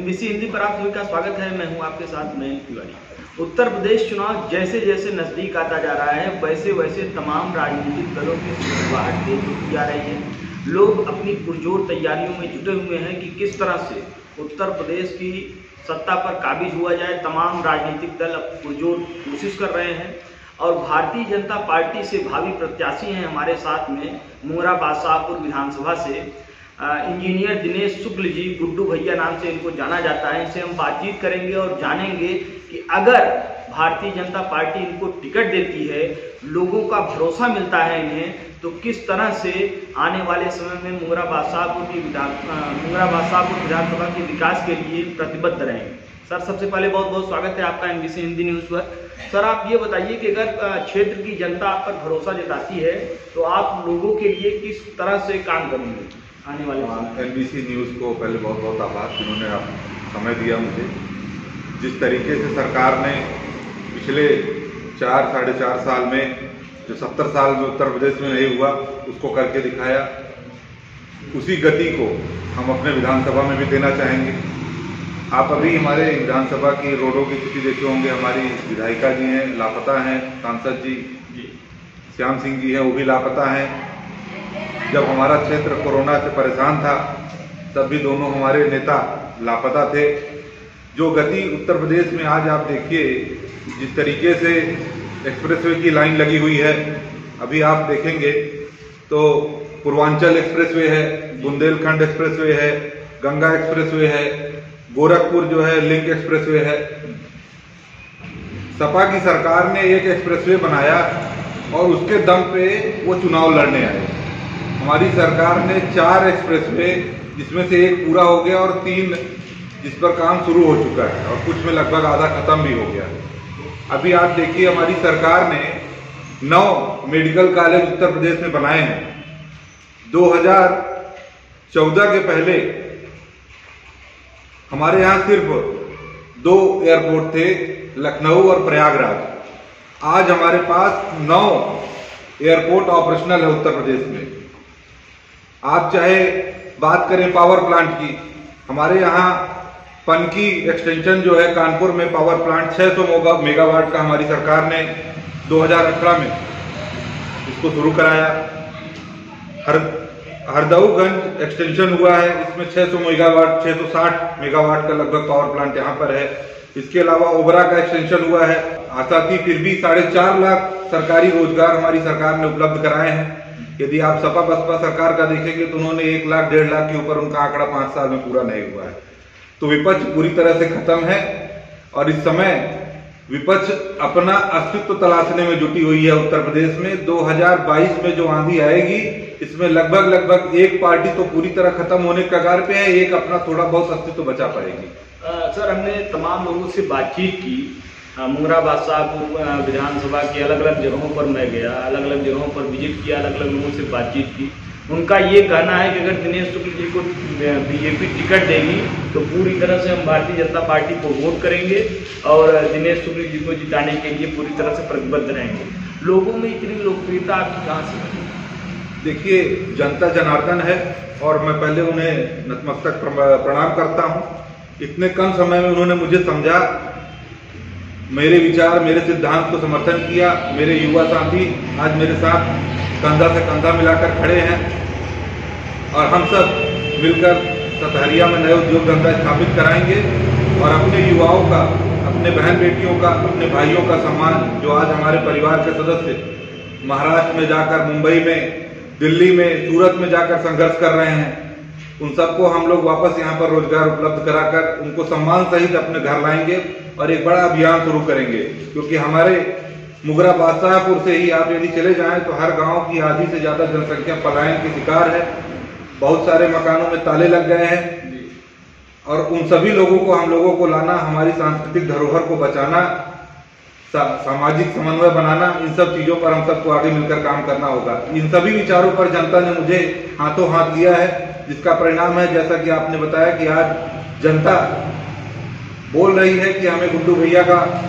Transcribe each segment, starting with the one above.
NBC Hindi पर आप सभी का स्वागत है। मैं हूं आपके साथ मयंक तिवारी। उत्तर प्रदेश चुनाव जैसे जैसे नजदीक आता जा रहा है वैसे वैसे तमाम राजनीतिक दलों की शुरुआत तेज होती जा रही है। लोग अपनी पुरजोर तैयारियों में जुटे हुए हैं कि किस तरह से उत्तर प्रदेश की सत्ता पर काबिज हुआ जाए। तमाम राजनीतिक दल अब पुरजोर कोशिश कर रहे हैं और भारतीय जनता पार्टी से भावी प्रत्याशी हैं हमारे साथ में मुंगरा बादशाहपुर विधानसभा से इंजीनियर दिनेश शुक्ल जी, गुड्डू भैया नाम से इनको जाना जाता है। इनसे हम बातचीत करेंगे और जानेंगे कि अगर भारतीय जनता पार्टी इनको टिकट देती है, लोगों का भरोसा मिलता है इन्हें, तो किस तरह से आने वाले समय में मुंगरा बादशाहपुर विधानसभा के विकास के लिए प्रतिबद्ध रहेंगे। सर, सबसे पहले बहुत बहुत स्वागत है आपका एनबीसी हिंदी न्यूज़ पर। सर, आप ये बताइए कि अगर क्षेत्र की जनता आप पर भरोसा जताती है तो आप लोगों के लिए किस तरह से काम करेंगे आने वाले समय? एनबीसी न्यूज़ को पहले बहुत बहुत आभार, जिन्होंने आप समय दिया मुझे। जिस तरीके से सरकार ने पिछले 4-4.5 साल में जो 70 साल में उत्तर प्रदेश में नहीं हुआ उसको करके दिखाया, उसी गति को हम अपने विधानसभा में भी देना चाहेंगे। आप अभी हमारे विधानसभा की रोडों की स्थिति देखे होंगे। हमारी विधायिका जी हैं, लापता हैं। सांसद जी श्याम सिंह जी हैं, वो भी लापता हैं। जब हमारा क्षेत्र कोरोना से परेशान था तब भी दोनों हमारे नेता लापता थे। जो गति उत्तर प्रदेश में आज आप देखिए, जिस तरीके से एक्सप्रेसवे की लाइन लगी हुई है, अभी आप देखेंगे तो पूर्वांचल एक्सप्रेसवे है, बुंदेलखंड एक्सप्रेसवे है, गंगा एक्सप्रेसवे है, गोरखपुर जो है लिंक एक्सप्रेसवे है। सपा की सरकार ने एक एक्सप्रेसवे बनाया और उसके दम पे वो चुनाव लड़ने आए। हमारी सरकार ने 4 एक्सप्रेसवे, जिसमें से एक पूरा हो गया और 3 जिस पर काम शुरू हो चुका है और कुछ में लगभग आधा खत्म भी हो गया। अभी आप देखिए, हमारी सरकार ने 9 मेडिकल कॉलेज उत्तर प्रदेश में बनाए हैं। 2014 के पहले हमारे यहाँ सिर्फ 2 एयरपोर्ट थे, लखनऊ और प्रयागराज। आज हमारे पास 9 एयरपोर्ट ऑपरेशनल है उत्तर प्रदेश में। आप चाहे बात करें पावर प्लांट की, हमारे यहाँ पनकी एक्सटेंशन जो है कानपुर में पावर प्लांट 600 मेगावाट का हमारी सरकार ने 2018 में इसको शुरू कराया। हरदऊगंज एक्सटेंशन हुआ है, इसमें 660 मेगावाट का लगभग पावर प्लांट यहाँ पर है। इसके अलावा ओबरा का एक्सटेंशन हुआ है। साथ ही फिर भी 4.5 लाख सरकारी रोजगार हमारी सरकार ने उपलब्ध कराए हैं। यदि आप सपा बसपा सरकार का देखेंगे तो उन्होंने 1 लाख 1.5 लाख के ऊपर, उनका आंकड़ा 5 साल में पूरा नहीं हुआ है। तो विपक्ष पूरी तरह से खत्म है और इस समय विपक्ष अपना अस्तित्व तलाशने में जुटी हुई है उत्तर प्रदेश में। 2022 में जो आंधी आएगी, इसमें लगभग एक पार्टी तो पूरी तरह खत्म होने के कगार पे है, एक अपना थोड़ा बहुत अस्तित्व बचा पाएगी। सर, हमने तमाम लोगों से बातचीत की। मुंगरा बादशाहपुर विधानसभा की अलग अलग जगहों पर मैं गया, अलग अलग जगहों पर विजिट किया, अलग अलग लोगों से बातचीत की। उनका ये कहना है कि अगर दिनेश शुक्ल जी को बीजेपी टिकट देगी तो पूरी तरह से हम भारतीय जनता पार्टी को वोट करेंगे और दिनेश शुक्ल जी को जिताने के लिए पूरी तरह से प्रतिबद्ध रहेंगे। लोगों में इतनी लोकप्रियता आपकी कहाँ से बनी? देखिए, जनता जनार्दन है और मैं पहले उन्हें नतमस्तक प्रणाम करता हूँ। इतने कम समय में उन्होंने मुझे समझा, मेरे विचार, मेरे सिद्धांत को समर्थन किया। मेरे युवा साथी आज मेरे साथ कंधा से कंधा मिलाकर खड़े हैं और हम सब मिलकर सतहरिया में नए उद्योग धंधा स्थापित कराएंगे और अपने युवाओं का, अपने बहन बेटियों का, अपने भाइयों का सम्मान, जो आज हमारे परिवार के सदस्य महाराष्ट्र में जाकर, मुंबई में, दिल्ली में, सूरत में जाकर संघर्ष कर रहे हैं, उन सबको हम लोग वापस यहाँ पर रोजगार उपलब्ध कराकर उनको सम्मान सहित अपने घर लाएंगे और एक बड़ा अभियान शुरू करेंगे। क्योंकि हमारे मुंगरा बादशाहपुर से ही आप यदि चले जाएं तो हर गांव की आधी से ज्यादा जनसंख्या पलायन की शिकार है। बहुत सारे मकानों में ताले लग गए हैं और उन सभी लोगों को, हम लोगों को लाना, हमारी सांस्कृतिक धरोहर को बचाना, सामाजिक समन्वय बनाना, इन सब चीजों पर हम सबको आगे मिलकर काम करना होगा। इन सभी विचारों पर जनता ने मुझे हाथों हाथ लिया है, जिसका परिणाम है, जैसा कि आपने बताया, कि आज जनता बोल रही है कि हमें गुड्डू भैया का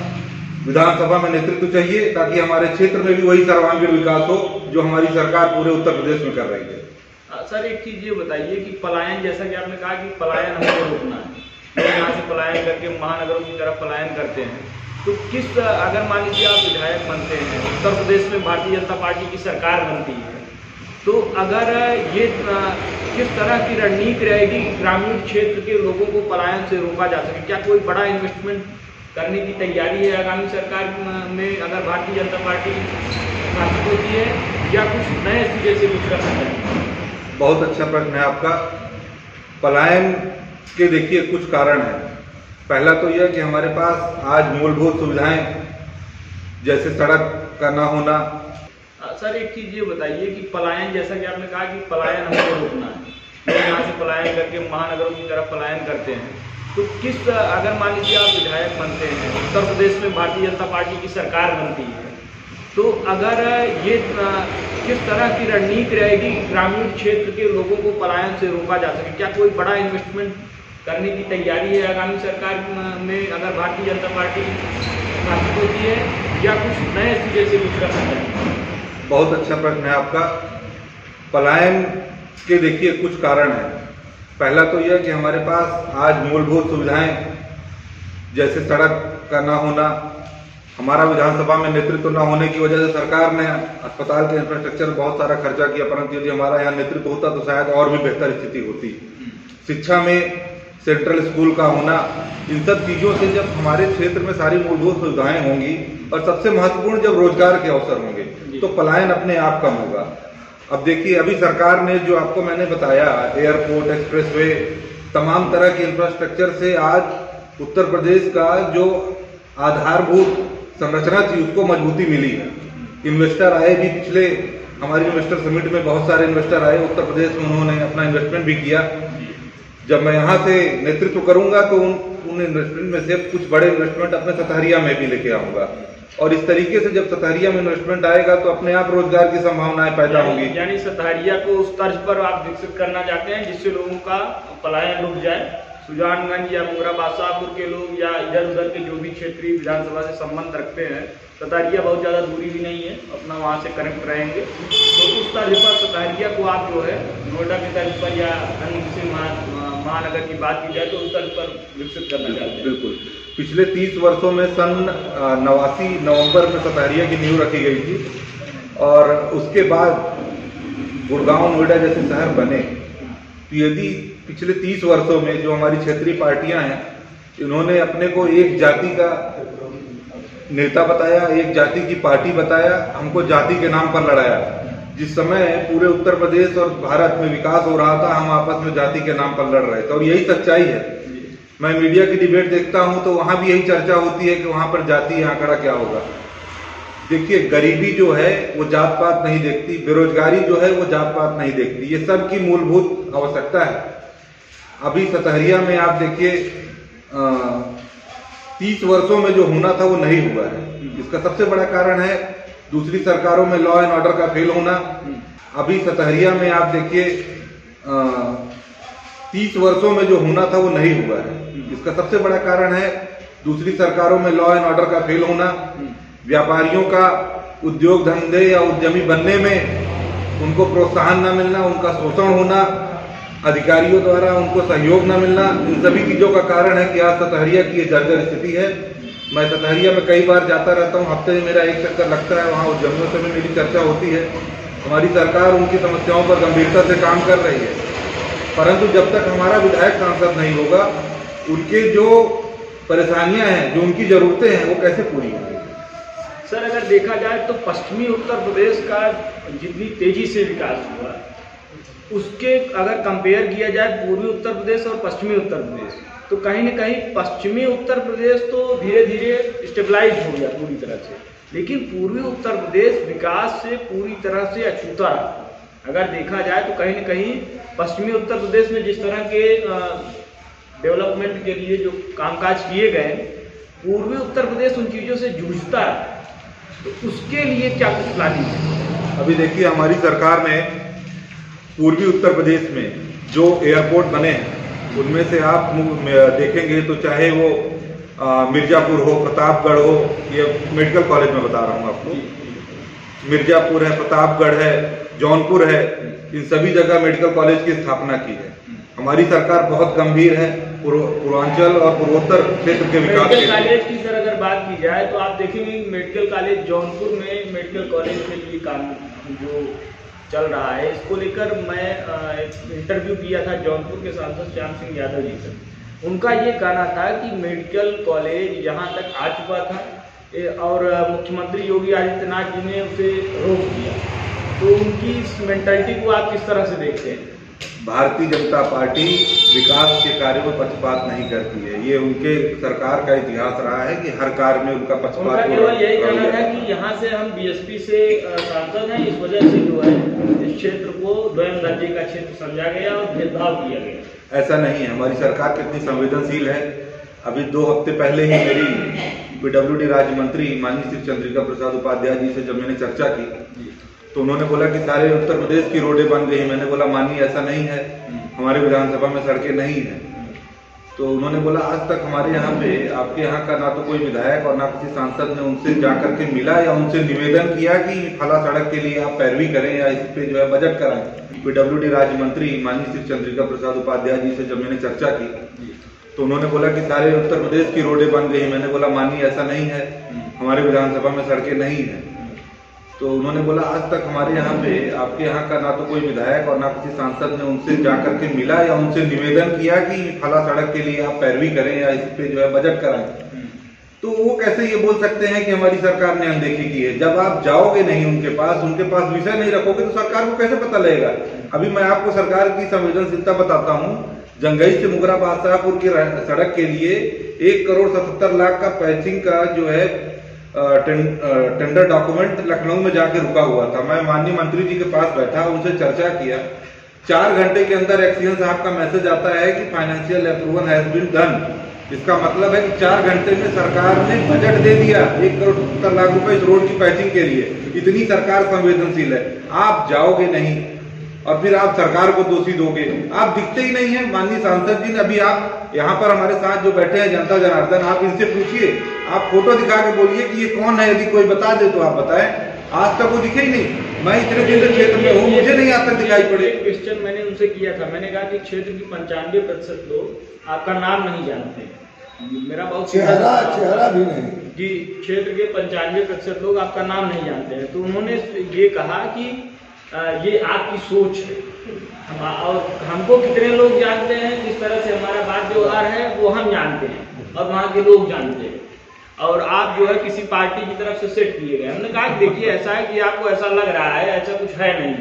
विधानसभा में नेतृत्व चाहिए ताकि हमारे क्षेत्र में भी वही सर्वांगीण विकास हो जो हमारी सरकार पूरे उत्तर प्रदेश में कर रही है। सर, एक चीज ये बताइए कि पलायन, जैसा कि आपने कहा कि पलायन हमको रोकना है, लोग यहाँ से पलायन करके महानगरों की तरफ पलायन करते हैं। तो किस अगर मान लीजिए आप विधायक बनते हैं, उत्तर प्रदेश में भारतीय जनता पार्टी की सरकार बनती है, तो अगर ये किस तरह की रणनीति रहेगी ग्रामीण क्षेत्र के लोगों को पलायन से रोका जा सके? क्या कोई बड़ा इन्वेस्टमेंट करने की तैयारी है आगामी सरकार में अगर भारतीय जनता पार्टी शासित होती है, या कुछ नए सिरे से कुछ करना चाहिए? बहुत अच्छा प्रश्न है आपका। पलायन के देखिए कुछ कारण हैं। पहला तो यह कि हमारे पास आज मूलभूत सुविधाएं जैसे सड़क का ना होना। सर एक चीज़ ये बताइए कि पलायन, जैसा कि आपने कहा कि पलायन हमको रोकना है, लोग यहाँ से पलायन करके महानगरों की तरफ पलायन करते हैं, तो किस अगर मान लीजिए आप विधायक बनते हैं, उत्तर प्रदेश में भारतीय जनता पार्टी की सरकार बनती है, तो अगर ये किस तरह की रणनीति रहेगी ग्रामीण क्षेत्र के लोगों को पलायन से रोका जा सके? क्या कोई बड़ा इन्वेस्टमेंट करने की तैयारी है आगामी सरकार में अगर भारतीय जनता पार्टी शासित होती है, या कुछ नए सिरे से कुछ करना चाहिए? बहुत अच्छा प्रश्न है आपका। पलायन के देखिए कुछ कारण हैं। पहला तो यह कि हमारे पास आज मूलभूत सुविधाएं जैसे सड़क का ना होना, हमारा विधानसभा में नेतृत्व न होने की वजह से सरकार ने अस्पताल के इंफ्रास्ट्रक्चर बहुत सारा खर्चा किया, परंतु यदि हमारा यहाँ नेतृत्व होता तो शायद और भी बेहतर स्थिति होती। शिक्षा में सेंट्रल स्कूल का होना, इन सब चीज़ों से जब हमारे क्षेत्र में सारी मूलभूत सुविधाएं होंगी और सबसे महत्वपूर्ण जब रोजगार के अवसर होंगे तो पलायन अपने आप कम होगा। अब देखिए अभी सरकार ने जो आपको मैंने बताया, एयरपोर्ट, एक्सप्रेसवे, तमाम तरह के इंफ्रास्ट्रक्चर से आज उत्तर प्रदेश का जो आधारभूत संरचना थी उसको मजबूती मिली है। इन्वेस्टर आए भी, पिछले हमारी इन्वेस्टर समिट में बहुत सारे इन्वेस्टर आए उत्तर प्रदेश में, उन्होंने अपना इन्वेस्टमेंट भी किया। जब मैं यहाँ से नेतृत्व करूंगा तो उन इन्वेस्टमेंट में से कुछ बड़े इन्वेस्टमेंट अपने सतहरिया में भी लेके आऊंगा, और इस तरीके से जब सतहरिया में इन्वेस्टमेंट आएगा तो अपने आप रोजगार की संभावनाएं पैदा होंगी। यानी सतहरिया को उस तर्ज पर आप विकसित करना चाहते हैं जिससे लोगों का पलायन रुक जाए। सुजानगंज या मुंगरा बादशाहपुर के लोग या इधर उधर के जो भी क्षेत्रीय विधानसभा से संबंध रखते हैं, सतहरिया बहुत ज़्यादा दूरी भी नहीं है, अपना वहाँ से कनेक्ट रहेंगे, तो उस तर्ज पर सतहरिया को आप जो है नोएडा के तर्ज पर या अन्य किसी महानगर की बात की जाए तो उस तर्ज पर विकसित करना चाहते हैं। बिल्कुल। पिछले 30 वर्षों में सन 89 नवंबर में सतहरिया की नींव रखी गई थी, और उसके बाद गुड़गांव, नोएडा जैसे शहर बने। तो यदि पिछले 30 वर्षों में जो हमारी क्षेत्रीय पार्टियां हैं, इन्होंने अपने को एक जाति का नेता बताया, एक जाति की पार्टी बताया, हमको जाति के नाम पर लड़ाया। जिस समय पूरे उत्तर प्रदेश और भारत में विकास हो रहा था, हम आपस में जाति के नाम पर लड़ रहे थे, और यही सच्चाई है। मैं मीडिया की डिबेट देखता हूं तो वहां भी यही चर्चा होती है कि वहां पर जाति आंकड़ा क्या होगा। देखिए, गरीबी जो है वो जात पात नहीं देखती, बेरोजगारी जो है वो जात पात नहीं देखती, ये सब की मूलभूत आवश्यकता है। अभी सतहरिया में आप देखिए 30 वर्षों में जो होना था वो नहीं हुआ है। इसका सबसे बड़ा कारण है दूसरी सरकारों में लॉ एंड ऑर्डर का फेल होना। अभी सतहरिया में आप देखिए 30 वर्षों में जो होना था वो नहीं हुआ है। इसका सबसे बड़ा कारण है दूसरी सरकारों में लॉ एंड ऑर्डर का फेल होना, व्यापारियों का उद्योग धंधे या उद्यमी बनने में उनको प्रोत्साहन न मिलना, उनका शोषण होना, अधिकारियों द्वारा उनको सहयोग न मिलना, इन सभी चीजों का कारण है कि आज सतहरिया की ये जर्जर स्थिति है। मैं सतहरिया में कई बार जाता रहता हूँ, हफ्ते में मेरा एक चक्कर लगता है, वहाँ उद्यमियों से भी मेरी चर्चा होती है। हमारी सरकार उनकी समस्याओं पर गंभीरता से काम कर रही है, परंतु जब तक हमारा विधायक सांसद नहीं होगा, उनके जो परेशानियां हैं, जो उनकी जरूरतें हैं, वो कैसे पूरी होंगी। सर, अगर देखा जाए तो पश्चिमी उत्तर प्रदेश का जितनी तेजी से विकास हुआ, उसके अगर कंपेयर किया जाए पूर्वी उत्तर प्रदेश और पश्चिमी उत्तर प्रदेश, तो कहीं न कहीं पश्चिमी उत्तर प्रदेश तो धीरे धीरे स्टेबलाइज हो गया पूरी तरह से, लेकिन पूर्वी उत्तर प्रदेश विकास से पूरी तरह से अछूता रहा। अगर देखा जाए तो कहीं न कहीं पश्चिमी उत्तर प्रदेश में जिस तरह के डेवलपमेंट के लिए जो कामकाज किए गए, पूर्वी उत्तर प्रदेश उन चीज़ों से जूझता है, तो उसके लिए क्या कुछ प्लानिंग है? अभी देखिए, हमारी सरकार ने पूर्वी उत्तर प्रदेश में जो एयरपोर्ट बने हैं उनमें से आप देखेंगे तो चाहे वो मिर्जापुर हो, प्रतापगढ़ हो, ये मेडिकल कॉलेज में बता रहा हूँ आपको, मिर्जापुर है, प्रतापगढ़ है, जौनपुर है, इन सभी जगह मेडिकल कॉलेज की स्थापना की है। हमारी सरकार बहुत गंभीर है, पूर्वांचल और पूर्वोत्तर क्षेत्र के विकास मेडिकल कॉलेज की सर अगर बात की जाए तो आप देखेंगे मेडिकल कॉलेज जौनपुर में मेडिकल कॉलेज के लिए काम जो चल रहा है, इसको लेकर मैं एक इंटरव्यू किया था जौनपुर के सांसद श्याम सिंह यादव जी से। उनका ये कहना था कि मेडिकल कॉलेज यहाँ तक आ चुका था और मुख्यमंत्री योगी आदित्यनाथ जी ने उसे रोक दिया। तो उनकी इस मेंटालिटी को आप किस तरह से देखते हैं? भारतीय जनता पार्टी विकास के कार्यों में पक्षपात नहीं करती है। ये उनके सरकार का इतिहास रहा है कि हर कार्य में उनका पक्षपात केवल यही कहना था कि यहाँ से हम बीएसपी से सांसद हैं, इस वजह से जो है इस क्षेत्र को द्वयम दर्जे का क्षेत्र समझा गया और भेदभाव किया गया। ऐसा नहीं है। हमारी सरकार कितनी संवेदनशील है। अभी 2 हफ्ते पहले ही मेरी पीडब्ल्यूडी राज्य मंत्री माननीय श्री चंद्रिका प्रसाद उपाध्याय जी से जब मैंने चर्चा की तो उन्होंने बोला कि सारे उत्तर प्रदेश की रोडें बन गई। मैंने बोला माननीय ऐसा नहीं है, हमारे विधानसभा में सड़कें नहीं है। तो उन्होंने बोला आज तक हमारे यहाँ पे आपके यहाँ का ना तो कोई विधायक और ना किसी सांसद ने उनसे जाकर के मिला या उनसे निवेदन किया कि फला सड़क के लिए आप पैरवी करें या इस पे जो है बजट कराएं। पीडब्ल्यूडी राज्य मंत्री माननीय श्री चंद्रिका प्रसाद उपाध्याय जी से जब मैंने चर्चा की तो उन्होंने बोला कि सारे उत्तर प्रदेश की रोडें बन गई। मैंने बोला माननीय ऐसा नहीं है, हमारे विधानसभा में सड़कें नहीं है। तो उन्होंने बोला आज तक हमारे यहाँ पे आपके यहाँ का ना तो कोई विधायक और ना किसी सांसद ने उनसे जाकर के मिला या उनसे निवेदन किया कि फला सड़क के लिए आप पैरवी करें या इस पे जो है बजट कराएं। तो वो कैसे ये बोल सकते हैं कि हमारी सरकार ने अनदेखी की है? जब आप जाओगे नहीं उनके पास विषय नहीं रखोगे तो सरकार को कैसे पता लगेगा? अभी मैं आपको सरकार की संवेदनशीलता बताता हूँ। जंगई से मुगरा बादशाहपुर की सड़क के लिए 1,77,00,000 का पैचिंग का जो है टेंडर डॉक्यूमेंट लखनऊ में जाके रुका हुआ था। मैं माननीय मंत्री जी के पास बैठा, उनसे चर्चा किया। 4 घंटे के अंदर एक्सीएन साहब का मैसेज आता है कि financial approval has been done. इसका मतलब है कि 4 घंटे में सरकार ने बजट दे दिया 1,70,00,000 रुपए इस रोड की पैचिंग के लिए। इतनी सरकार संवेदनशील है। आप जाओगे नहीं और फिर आप सरकार को दोषी दोगे। आप दिखते ही नहीं है। माननीय सांसद जी ने अभी आप यहाँ पर हमारे साथ जो बैठे हैं जनता जनार्दन, आप इनसे पूछिए, आप फोटो दिखा के बोलिए कि ये कौन है। यदि कोई बता दे तो आप बताएं। आज तक वो दिखे ही नहीं। मैं इतने दिन से क्षेत्र में हूँ, मुझे नहीं आज तक दिखाई पड़े। क्वेश्चन मैंने उनसे किया था। मैंने कहा कि क्षेत्र की 95% लोग आपका नाम नहीं जानते। मेरा बहुत चेहरा भी नहीं जी। क्षेत्र के 95% लोग आपका नाम नहीं जानते हैं। तो उन्होंने ये कहा कि ये आपकी सोच है और हमको कितने लोग जानते हैं, जिस तरह से हमारा बात व्यवहार है वो हम जानते हैं और वहाँ के लोग जानते हैं। और आप जो है किसी पार्टी की तरफ से सेट किए गए। हमने कहा कि देखिए ऐसा है कि आपको ऐसा लग रहा है, ऐसा कुछ है नहीं।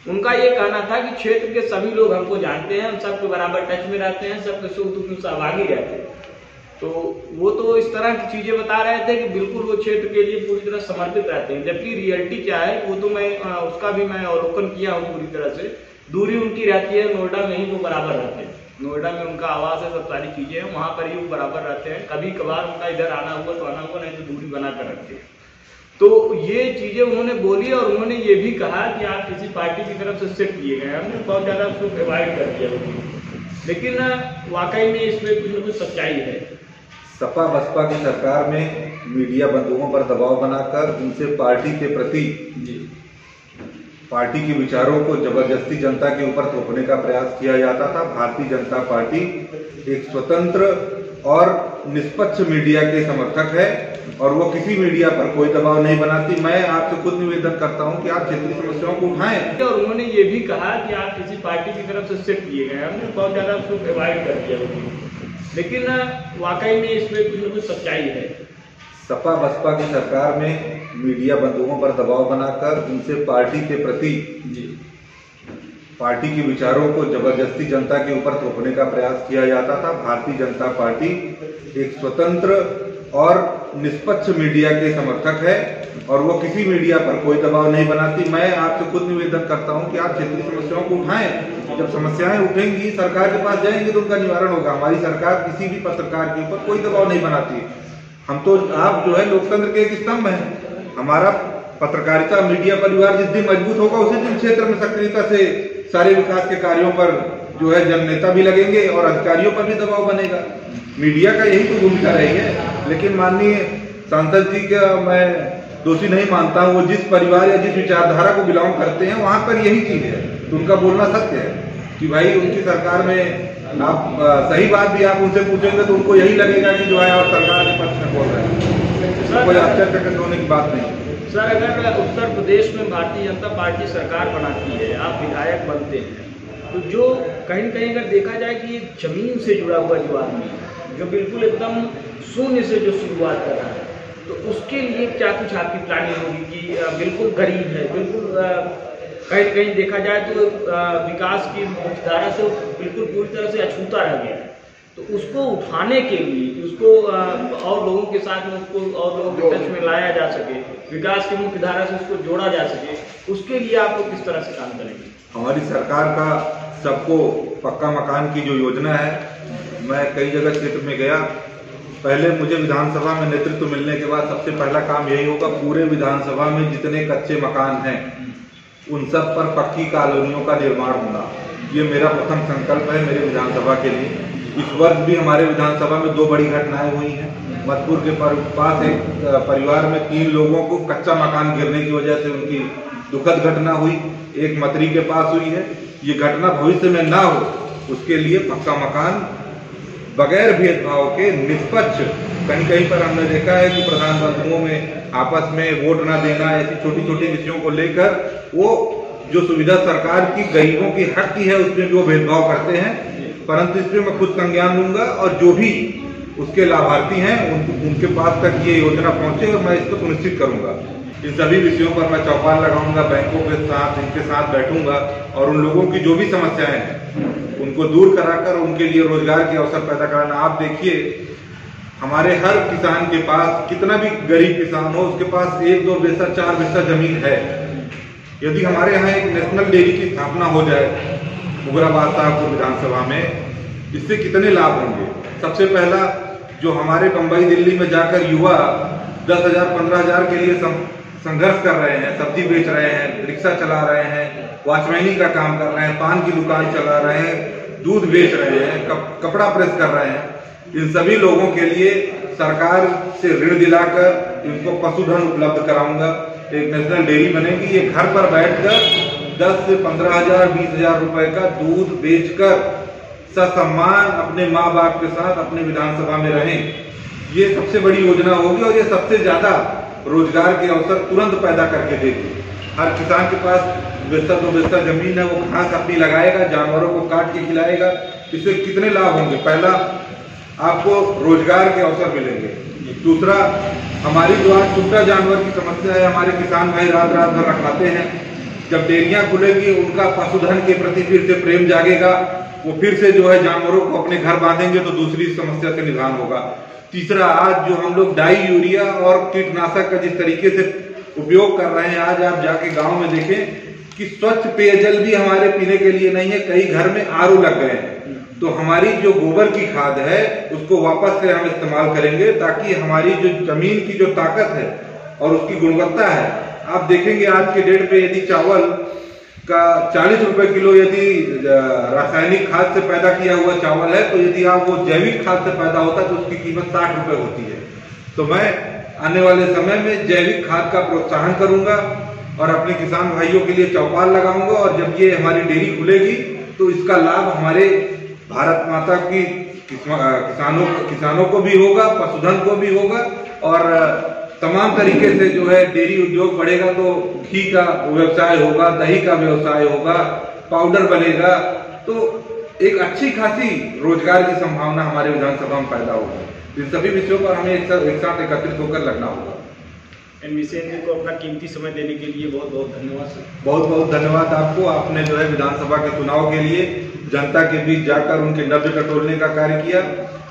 उनका ये कहना था कि क्षेत्र के सभी लोग हमको जानते हैं, हम सबके बराबर टच में रहते हैं, सबके सुख दुख में सहभागी रहते हैं। तो वो तो इस तरह की चीजें बता रहे थे कि बिल्कुल वो क्षेत्र के लिए पूरी तरह समर्पित रहते हैं। जबकि रियलिटी क्या है वो तो मैं उसका भी मैं अवलोकन किया हूँ पूरी तरह से। दूरी उनकी रहती है, नोएडा में ही वो बराबर रहते हैं। नोएडा में उनका आवास है, सब सारी चीजें हैं, वहां पर ही वो बराबर रहते हैं। कभी कभार उनका इधर आना हुआ तो आना हुआ, नहीं तो दूरी बना कर रखते हैं। तो ये चीजें उन्होंने बोली और उन्होंने ये भी कहा कि आप किसी पार्टी की तरफ से सेट किए गए। हमने बहुत ज्यादा उसको अवॉइड कर दिया, लेकिन वाकई में इसमें कुछ न कुछ सच्चाई है। सपा बसपा की सरकार में मीडिया बंधुओं पर दबाव बनाकर उनसे पार्टी के प्रति पार्टी के विचारों को जबरदस्ती जनता के ऊपर थोपने का प्रयास किया जाता था। भारतीय जनता पार्टी एक स्वतंत्र और निष्पक्ष मीडिया के समर्थक है और वो किसी मीडिया पर कोई दबाव नहीं बनाती। मैं आपसे खुद निवेदन करता हूं कि आप क्षेत्रीय समस्याओं को उठाएं। और उन्होंने ये भी कहा कि आप किसी पार्टी की तरफ से सेट किए गए। हमने बहुत ज्यादा उसको अवॉइड कर दिया, लेकिन वाकई में इसमें कुछ न कुछ सच्चाई है। सपा बसपा की सरकार में मीडिया बंधुओं पर दबाव बनाकर उनसे पार्टी के प्रति पार्टी के विचारों को जबरदस्ती जनता के ऊपर थोपने का प्रयास किया जाता था। भारतीय जनता पार्टी एक स्वतंत्र और निष्पक्ष मीडिया के समर्थक है और वो किसी मीडिया पर कोई दबाव नहीं बनाती। मैं आपसे खुद निवेदन करता हूं कि आप क्षेत्रीय समस्याओं को उठाएं। जब समस्याएं उठेंगी, सरकार के पास जाएंगे तो उनका निवारण होगा। हमारी सरकार किसी भी पत्रकार के ऊपर कोई दबाव नहीं बनाती। हम तो आप जो है लोकतंत्र के एक स्तंभ हैं। हमारा पत्रकारिता मीडिया परिवार जिस दिन मजबूत होगा उसी दिन क्षेत्र में सक्रियता से सारे विकास के कार्यों पर जो है जननेता भी लगेंगे और अधिकारियों पर भी दबाव बनेगा। मीडिया का यही तो भूमिका रही है। लेकिन माननीय सांसद जी का मैं दोषी नहीं मानता हूँ। वो जिस परिवार या जिस विचारधारा को बिलोंग करते हैं वहां पर यही चीज है, तो उनका बोलना सत्य है। कि भाई उनकी सरकार में आप सही बात भी आप उनसे पूछेंगे तो उनको यही लगेगा कि जो है आप सरकार के पक्ष में बोल रहे हैं, कोई आश्चर्यचकित होने की बात नहीं। सर, अगर उत्तर प्रदेश में भारतीय जनता पार्टी सरकार बनाती है, आप विधायक बनते हैं, तो जो कहीं न कहीं अगर देखा जाए कि जमीन से जुड़ा हुआ जो आदमी है, जो बिल्कुल एकदम शून्य से जो शुरुआत कर रहा है, तो उसके लिए क्या कुछ आपकी प्लानिंग होगी कि बिल्कुल गरीब है, बिल्कुल कहीं न कहीं देखा जाए तो विकास की मुख्यधारा से बिल्कुल पूरी तरह से अछूता रह गया है, तो उसको उठाने के लिए, उसको और लोगों के साथ में उसको और लोगों के टच में लाया जा सके, विकास की मुख्य धारा से उसको जोड़ा जा सके, उसके लिए आप लोग किस तरह से काम करेंगे? हमारी सरकार का सबको पक्का मकान की जो योजना है, मैं कई जगह क्षेत्र में गया, पहले मुझे विधानसभा में नेतृत्व मिलने के बाद सबसे पहला काम यही होगा, पूरे विधानसभा में जितने कच्चे मकान हैं उन सब पर पक्की कॉलोनियों का निर्माण होना, ये मेरा प्रथम संकल्प है मेरे विधानसभा के लिए। इस वर्ष भी हमारे विधानसभा में 2 बड़ी घटनाएं हुई हैं। मधुपुर के पास एक परिवार में 3 लोगों को कच्चा मकान गिरने की वजह से उनकी दुखद घटना हुई, एक मतरी के पास हुई है। ये घटना भविष्य में ना हो उसके लिए पक्का मकान बगैर भेदभाव के निष्पक्ष, कहीं पर हमने देखा है कि प्रधान बंधुओं में आपस में वोट ना देना, ऐसी छोटी छोटी विषयों को लेकर वो जो सुविधा सरकार की गरीबों की हक की है उसमें भी वो भेदभाव करते हैं, परंतु इसमें मैं खुद संज्ञान लूंगा और जो भी उसके लाभार्थी हैं उनके पास तक ये योजना पहुंचे और मैं इसको सुनिश्चित करूंगा। इन सभी विषयों पर मैं चौपाल लगाऊंगा, बैंकों के साथ इनके साथ बैठूंगा और उन लोगों की जो भी समस्याएं हैं उनको दूर कराकर उनके लिए रोजगार के अवसर पैदा कराना। आप देखिए हमारे हर किसान के पास, कितना भी गरीब किसान हो, उसके पास 1-2 बीसा 4 बीसा जमीन है। यदि हमारे यहाँ एक नेशनल डेयरी की स्थापना हो जाए मुगराबाद साहबपुर विधानसभा में, इससे कितने लाभ होंगे। सबसे पहला, जो हमारे बंबई दिल्ली में जाकर युवा 10,000 15,000 के लिए संघर्ष कर रहे हैं, सब्जी बेच रहे हैं, रिक्शा चला रहे हैं, वॉचमैनी का काम कर रहे हैं, पान की दुकान चला रहे हैं, दूध बेच रहे हैं, कपड़ा प्रेस कर रहे हैं, इन सभी लोगों के लिए सरकार से ऋण दिलाकर इनको पशुधन उपलब्ध कराऊंगा। एक नेशनल डेयरी बनेगी, ये घर पर बैठकर 10 से 15,000 20,000 रुपए का दूध बेचकर ससम्मान अपने माँ बाप के साथ अपने विधानसभा में रहें। ये सबसे बड़ी योजना होगी और ये सबसे ज्यादा रोजगार के अवसर तुरंत पैदा करके देगी। हर किसान के पास 2 बीसा जमीन है, वो घास अपनी लगाएगा, जानवरों को काट के खिलाएगा। इससे कितने लाभ होंगे। पहला, आपको रोजगार के अवसर मिलेंगे। दूसरा, हमारी जो आज चुट्टा जानवर की समस्या है, हमारे किसान भाई रात भर रखवाते हैं, जब डेयरियां खुलेगी उनका पशुधन के प्रति फिर से प्रेम जागेगा, वो फिर से जो है जानवरों को अपने घर बांधेंगे तो दूसरी समस्या से निदान होगा। तीसरा, आज जो हम लोग डाई यूरिया और कीटनाशक का जिस तरीके से उपयोग कर रहे हैं, आज आप जाके गांव में देखें कि स्वच्छ पेयजल भी हमारे पीने के लिए नहीं है, कई घर में आरओ लग गए हैं। तो हमारी जो गोबर की खाद है उसको वापस से हम इस्तेमाल करेंगे, ताकि हमारी जो जमीन की जो ताकत है और उसकी गुणवत्ता है, आप देखेंगे आज के डेट पे यदि चावल का 40 रुपए किलो यदि रासायनिक खाद से पैदा किया हुआ चावल है, तो यदि आप वो जैविक खाद से पैदा होता है तो उसकी कीमत 60 रुपए होती है। तो मैं आने वाले समय में जैविक खाद का प्रोत्साहन करूंगा और अपने किसान भाइयों के लिए चौपाल लगाऊंगा, और जब ये हमारी डेयरी खुलेगी तो इसका लाभ हमारे भारत माता की किसानों को भी होगा, पशुधन को भी होगा, और तमाम तरीके से जो है डेयरी उद्योग बढ़ेगा तो घी का व्यवसाय होगा, दही का व्यवसाय होगा, पाउडर बनेगा, तो एक अच्छी खासी रोजगार की संभावना हमारे विधानसभा में पैदा होगी। इन सभी विषयों पर हमें एक साथ एकत्रित होकर लगना होगा। एनवीसीएन को अपना कीमती समय देने के लिए बहुत बहुत धन्यवाद सर। बहुत बहुत धन्यवाद आपको। आपने जो है विधानसभा के चुनाव के लिए जनता के बीच जाकर उनके नब्ज टटोलने का कार्य किया,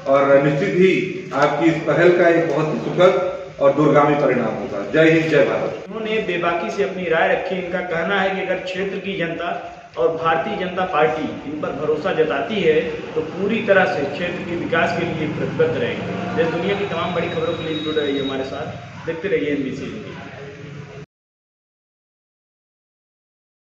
और निश्चित ही आपकी इस पहल का एक बहुत ही सुखद और दूरगामी परिणाम होगा। जय हिंद, जय भारत। उन्होंने बेबाकी से अपनी राय रखी। इनका कहना है कि अगर क्षेत्र की जनता और भारतीय जनता पार्टी इन पर भरोसा जताती है तो पूरी तरह से क्षेत्र के विकास के लिए प्रतिबद्ध रहेंगे। देश दुनिया की तमाम बड़ी खबरों के लिए जुड़े रहिए हमारे साथ, देखते रहिए एनवीसीएन।